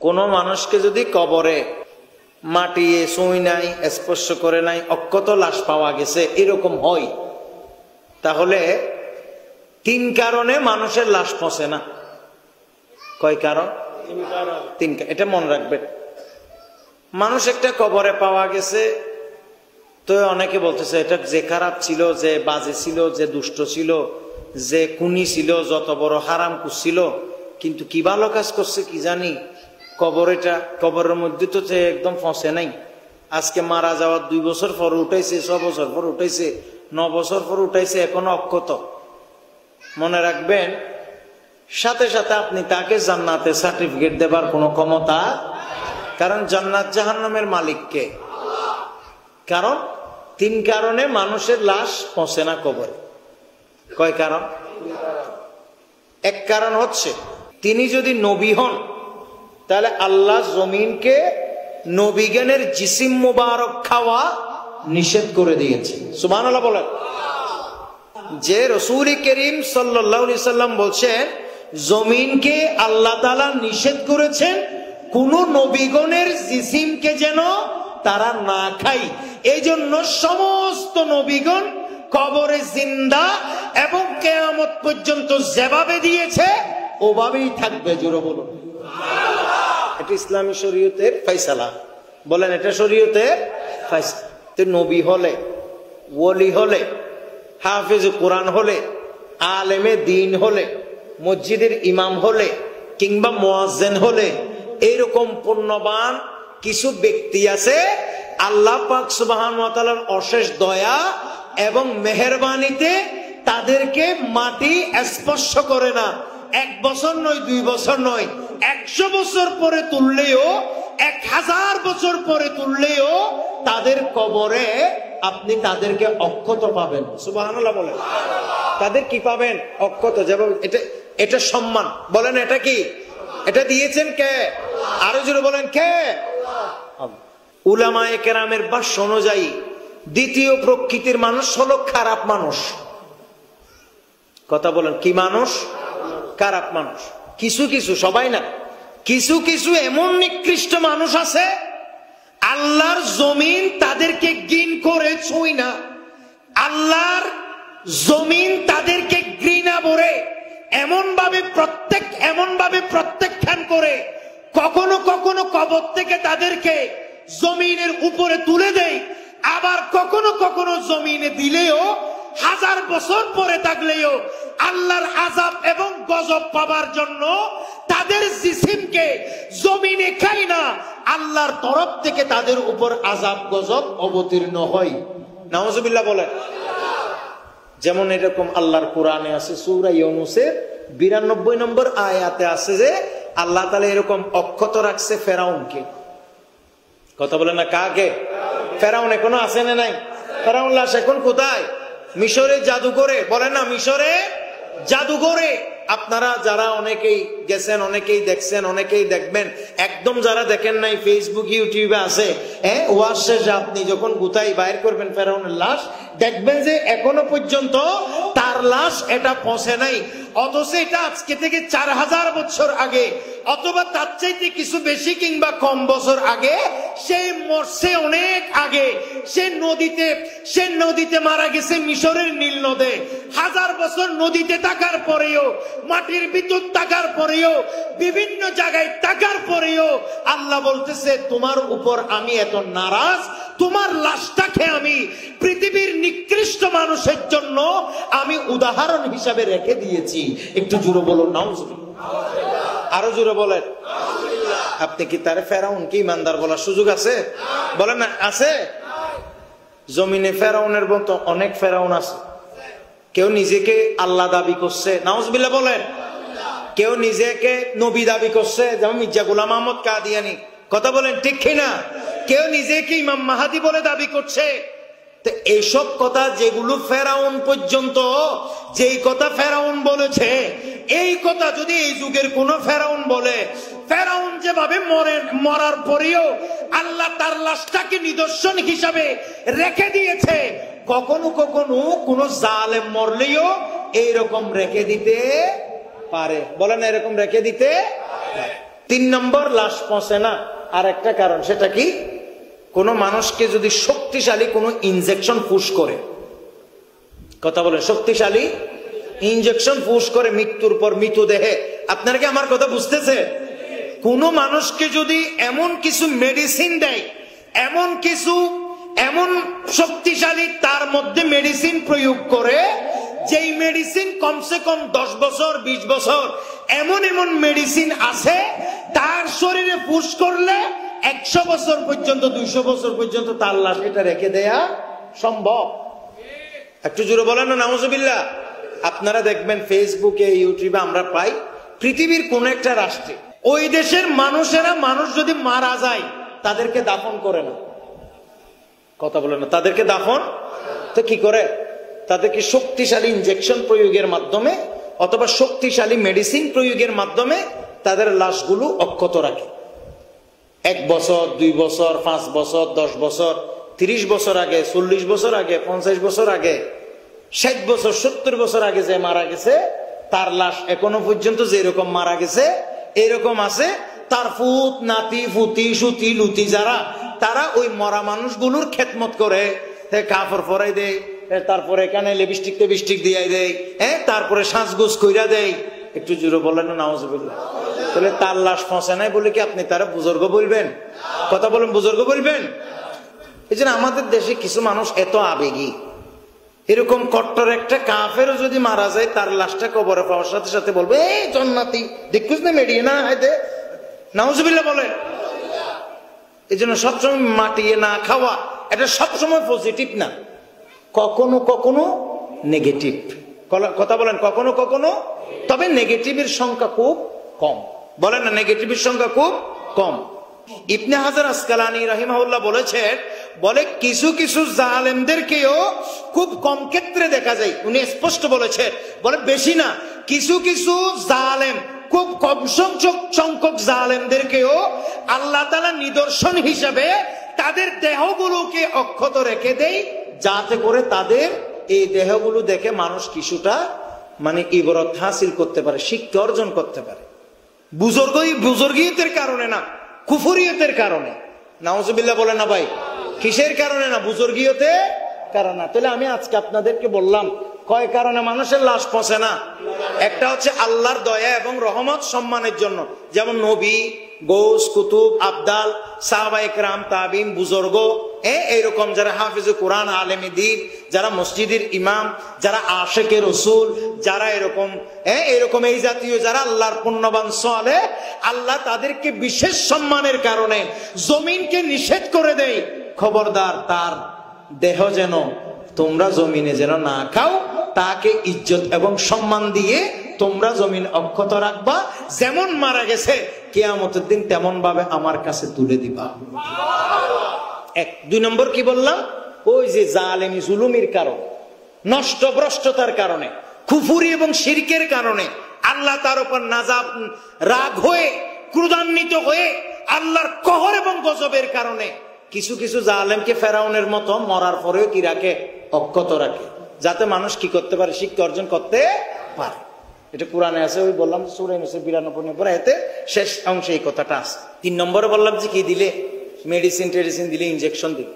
কোন মানুষকে যদি কবরে মাটিয়ে ছুঁই নাই, স্পর্শ করে নাই, অক্ষত লাশ পাওয়া গেছে, এরকম হয়, তাহলে 3 কারণে মানুষের লাশ পচে না। কয় কারণ? 3 কারণ। এটা মনে রাখবেন। মানুষ একটা কবরে পাওয়া গেছে, তো অনেকে বলতেছে এটা যে খারাপ ছিল, যে বাজে ছিল, যে দুষ্ট ছিল, যে খুনি ছিল, যত বড় হারাম করছিল, কিন্তু কি ভালো কাজ করছে কি জানি, কবরের মধ্যে তো একদম ফসে নাই। আজকে মারা যাওয়ার 2 বছর পর উঠাইছে, 6 বছর পর উঠাইছে, 9 বছর পর উঠাইছে, এখনো অক্ষত। মনে রাখবেন, সাথে সাথে আপনি তাকে জান্নাতে সার্টিফিকেট দেবার কোনো ক্ষমতা, কারণ জান্নাত জাহান্নামের মালিককে। কারণ 3 কারণে মানুষের লাশ পৌঁছে না কবরে। কয় কারণ? 1 কারণ হচ্ছে তিনি যদি নবী হন, তাহলে আল্লাহ জমিনকে নবীগণের জিসিম মুবারক খাওয়া নিষেধ করে দিয়েছে। সুবহানাল্লাহ বলেন। যে রাসূল করিম সাল্লাল্লাহু আলাইহি সাল্লাম বলছেন, জমিনকে আল্লাহ তাআলা নিষেধ করেছেন কোন নবীগণের জিসিমকে যেন তারা না খায়। এই জন্য সমস্ত নবীগণ কবরে জিন্দা এবং কিয়ামত পর্যন্ত যেভাবে দিয়েছে ওভাবেই থাকবে। জোরে বলুন সুবহানাল্লাহ। এটা ইসলামী শরীয়তের ফয়সালা। বলেন, এটা শরীয়তের ফয়সালা। তো নবী হলে, ওলি হলে, হাফেজ কোরআন হলে, আলেমে দিন হলে, মসজিদের ইমাম হলে, কিংবা মুয়াজ্জিন হলে, এইরকম পুণ্যবান কিছু ব্যক্তি আছে, আল্লাহ পাক সুবহানাহু ওয়া তাআলার অশেষ দয়া এবং মেহেরবানিতে তাদেরকে মাটি স্পর্শ করে না। 1 বছর নয়, 2 বছর নয়, 100 বছর পরে তুললেও, 1000 বছর পরে তুললেও তাদের কবরে আপনি তাদেরকে অক্ষত পাবেন। সুবহানাল্লাহ বলেন। তাদের কি পাবেন? অক্ষত। যেভাবে এটা সম্মান। বলেন, এটা কি? এটা দিয়েছেন কে? আরো জোরে বলেন, কে? উলামায়ে কেরামের ভাষ্য অনুযায়ী দ্বিতীয় প্রকৃতির মানুষ হলো খারাপ মানুষ। কথা বলেন, কি মানুষ? খারাপ মানুষ। কিছু কিছু, সবাই না, কিছু কিছু এমন নিকৃষ্ট মানুষ আছে, আল্লাহর জমিন তাদেরকে ঘৃণ করে ছুঁই না, আল্লাহর জমিন তাদেরকে ঘৃণা ভরে এমন ভাবে প্রত্যাখ্যান করে, কখনো কখনো কবর থেকে তাদেরকে জমিনের উপরে তুলে দেয়, আবার কখনো কখনো জমিনে দিলেও 1000 বছর পরে থাকলেও আল্লাহর আযাব এবং গজব পাবার জন্য তাদের জিসিমকে জমিনে খায় না, আল্লাহর তরফ থেকে তাদের উপর আযাব গজব অবতীর্ণ হয়। নাউজুবিল্লাহ বলেন। যেমন এরকম আল্লাহর কোরআনে আছে, সূরা ইউনূসের 92 নম্বর আয়াতে আছে যে আল্লাহ তাআলা এরকম অক্ষত রাখছে ফেরাউনকে। কথা বলেন না, কাকে? ফেরাউন এখনো আছে না নাই? ফেরাউন লাশ এখন কোথায়? মিশরে জাদুঘরে। বলেন না, মিশরে জাদুঘরে। আপনারা যারা অনেকেই গেছেন, অনেকেই দেখছেন, অনেকেই দেখবেন, একদম যারা দেখেন নাই, ফেসবুক ইউটিউবে আছে, ওয়াজ শেষে আপনি যখন গুতাই বাইর করবেন ফেরাউনের লাশ, দেখবেন যে এখনো পর্যন্ত তার লাশ এটা পৌঁছে নাই। অথচ এটা আজকে থেকে 4000 বছর আগে, অথবা তার চাইতে কিছু বেশি কিংবা কম বছর আগে সে মরছে, অনেক আগে। সে নদীতে মারা গেছে, মিশরের নীল নদে। 1000 বছর নদীতে থাকার পরেও, মাটির ভিতর থাকার পরেও, বিভিন্ন জায়গায় থাকার পরেও আল্লাহ বলতেছে, তোমার উপর আমি এত নারাজ, তোমার লাশটাকে আমি পৃথিবীর নিকৃষ্ট মানুষের জন্য আমি উদাহরণ হিসাবে রেখে দিয়েছি। একটু জোরে বলুন নাউজুবিল্লাহ। আরো জোরে বলেন। আপনি কি তার ফেরাউন কি ইমানদার বলার সুযোগ আছে? বলেন না, আছে? জমিনে ফেরাউনের মতো অনেক ফেরাউন আছে। কেউ নিজেকে আল্লাহ দাবি করছে, নাউজুবিল্লাহ বলেন। কেউ নিজেকে নবী দাবি করছে, যেমন মির্জা গোলাম আহমদ কাদিয়ানী। কথা বলেন, ঠিক কিনা? কেউ নিজেকে ইমাম মাহাদি বলে দাবি করছে। তো এইসব কথা যেগুলো ফেরাউন পর্যন্ত, যেই কথা ফেরাউন বলেছে, এই কথা যদি এই যুগের কোন ফেরাউন বলে, ফেরাউন যেভাবে মরার পরেও আল্লাহ তার লাশটাকে নিদর্শন হিসাবে রেখে দিয়েছে, কখনো কখনো কোন জালেম মরলেও এইরকম রেখে দিতে পারে। বলেন, এরকম রেখে দিতে পারে। 3 নম্বর, লাশ পচে না আর একটা কারণ, সেটা কি? কোন মানুষকে যদি শক্তিশালী কোন ইনজেকশন পুশ করে, কথা বলেন, শক্তিশালী ইনজেকশন পুশ করে মৃত্যুর পর মৃতদেহে, আপনারা কি আমার কথা বুঝতেছে? কোন মানুষকে যদি এমন কিছু মেডিসিন দেয়, এমন শক্তিশালী তার মধ্যে মেডিসিন প্রয়োগ করে, যেই মেডিসিন কমসে কম 10 বছর 20 বছর এমন মেডিসিন আছে, তার শরীরে পুশ করলে 100 বছর পর্যন্ত 200 বছর পর্যন্ত তার লাশ এটা রেখে দেয়া সম্ভব। একটু জোরে বলেন না নাউজুবিল্লাহ। আপনারা দেখবেন ফেসবুকে, ইউটিউবে আমরা পাই, পৃথিবীর কোন একটা রাষ্ট্রে ওই দেশের মানুষ যদি মারা যায় তাদেরকে দাফন করে না, কথা বলে না, তাদেরকে দাফন তো কি করে? তাদেরকে শক্তিশালী ইনজেকশন প্রয়োগের মাধ্যমে অথবা শক্তিশালী মেডিসিন প্রয়োগের মাধ্যমে তাদের লাশগুলো অক্ষত রাখে। 1 বছর 2 বছর 5 বছর 10 বছর 30 বছর আগে, 40 বছর আগে, 50 বছর আগে, 60 বছর 70 বছর আগে যে মারা গেছে, তার লাশ এখনো পর্যন্ত যেরকম মারা গেছে এরকম আছে। তার ফুত নাতি ফুতি সুতি লুতি যারা, তারা ওই মরা মানুষগুলোর খেদমত করে, কাপড় পরাই দেয়, তারপরে এখানে লিপস্টিক দিয়ে দেয়, তারপরে সাজগোজ কইরা দেয়। একটু জোরে বলেন না নাউজুবিল্লাহ। তাহলে তার লাশ পচে নাই বলে কি আপনি তারা বুজুর্গ বলবেন? কথা বলেন, বুজুর্গ বলবেন? এই জন্য আমাদের দেশে কিছু মানুষ এত আবেগী, এরকম কট্টর একটা কাফেরও যদি মারা যায়, তার লাশটা কবরে পাওয়ার সাথে সাথে বলবে, এই জন্নাতি দেখুস না মেডিয়ে না হাইতে, নাউজুবিল্লাহ বলে। এই জন্য সবসময় মাটিয়ে না খাওয়া এটা সবসময় পজিটিভ না, কখনো কখনো নেগেটিভ। কথা বলেন, কখনো কখনো। তবে নেগেটিভের সংখ্যা খুব কম, বলেন না, নেগেটিভের সংখ্যা খুব কম। ইবনে হাজার আসকালানী রাহিমাহুল্লাহ বলেছেন, বলে কিছু কিছু জালেমদেরকেও খুব কম ক্ষেত্রে দেখা যায়। উনি স্পষ্ট বলেছেন, বলে বেশি না, কিছু কিছু জালেম, খুব কম সংখ্যক জালেমদেরকেও আল্লাহ তাআলা নিদর্শন হিসাবে তাদের দেহগুলোকে অক্ষত রেখে দেয়, যাতে করে তাদের এই দেহগুলো দেখে মানুষ কিছুটা ইবরত হাসিল করতে পারে, শিক্ষা অর্জন করতে পারে। বুজুর্গিয়তের কারণে না, কুফরিয়তের কারণে। নাউজুবিল্লাহ বলে না ভাই, কিসের কারণে না? বুজুর্গিয়তের কারণে। তাহলে আমি আজকে আপনাদেরকে বললাম, কয় কারণে মানুষের লাশ পচে না? একটা হচ্ছে আল্লাহর দয়া এবং রহমত সম্মানের জন্য, যেমন নবী, গৌস, কুতুব, আবদাল, সাহাবায়ে কেরাম, তাবিন, বুজুর্গ, এইরকম যারা হাফিজে কোরআন, আলেমে দ্বীন, যারা মসজিদের ইমাম, যারা আশিকে রাসূল, যারা এরকম এই জাতীয় যারা আল্লাহর পুণ্যবান সালেহ, আল্লাহ তাদেরকে বিশেষ সম্মানের কারণে জমিনকে নিষেধ করে দেয়, খবরদার তার দেহ যেন তোমরা জমিনে যেন না খাও, তাকে ইজ্জত এবং সম্মান দিয়ে তোমরা জমিন অক্ষত রাখবা, যেমন মারা গেছে কিয়ামতের দিন তেমন ভাবে আমার কাছে তুলে দিবা। 2 নম্বর কি বললাম? ওই যে জালেমি জুলুমের কারণে, নষ্ট ভ্রষ্টতার কারণে, কুফরি এবং শিরকের কারণে আল্লাহ তার উপর রাগ হয়ে, ক্রোধান্বিত হয়ে, আল্লাহর কহর এবং গজবের কারণে কিছু কিছু জালেমকে ফেরাউনের মতো মরার পরেও কি রাখে? অক্ষত রাখে, যাতে মানুষ কি করতে পারে? শিক্ষা অর্জন করতে পারে। এটা কোরআনে আছে, ওই বললাম সূরা ইউনূসের 92 নম্বর আয়াতে শেষ অংশে এই কথাটা আছে। 3 নম্বরে বললাম যে কি দিলে? মেডিসিন দিলে, ইনজেকশন দিলে।